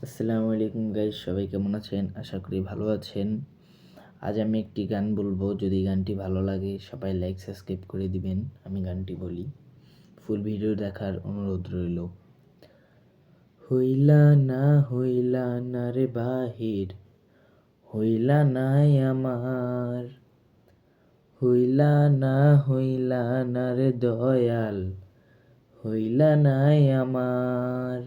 আসসালামু আলাইকুম গাইস, সবাই কেমন আছেন? আশা করি ভালো আছেন। আজ আমি একটি গান বলবো, যদি গানটি ভালো লাগে সবাই লাইক সাবস্ক্রাইব করে দিবেন। আমি গানটি বলি, ফুল ভিডিও দেখার অনুরোধ রইল। হইলা না হইলা না রে বাহির, হইলা নাই আমার, হইলা না হইলা না রে দয়াল, হইলা নাই আমার।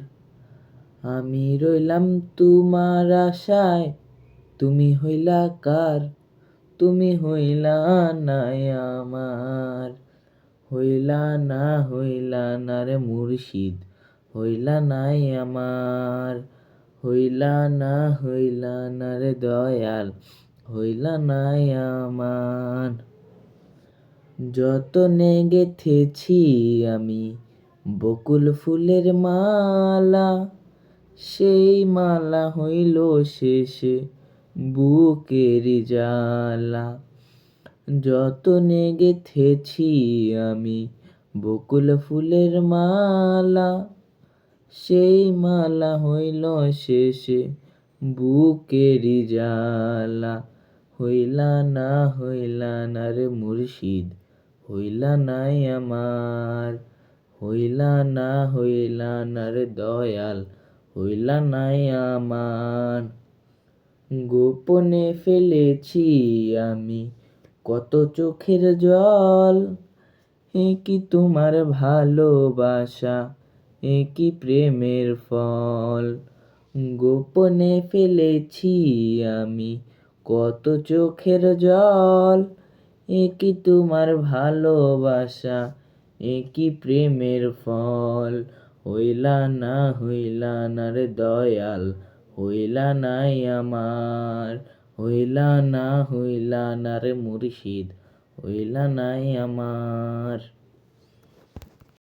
আমি রইলাম তোমার আশায়, তুমি হইলা কার, তুমি হইলা নাই আমার। হইলা না রে মুর্শিদ, হইলা নাই আমার। হইলা না রে দয়াল, হইলা নাই আমার। যতনে গেথেছি আমি বকুল ফুলের মালা, সেই মালা হইল শেষে বুকের জ্বালা। যতনে গেথেছি আমি বকুল ফুলের মালা, সেই মালা হইল শেষে বুকের জ্বালা। হইলা না রে মুর্শিদ, হইলা নাই আমার। হইলা না রে দয়াল, হইলা নাই আমার। গোপনে ফেলেছি আমি কত চোখের জল, এ কি তোমার ভালোবাসা, এ কি প্রেমের ফল। গোপনে ফেলেছি আমি কত চোখের জল, এ কি তোমার ভালোবাসা, এ কি প্রেমের ফল। হইলা না রে দয়াল, হইলা নাই আমার। হইলা না রে মুর্শিদ, হইলা নাই আমার।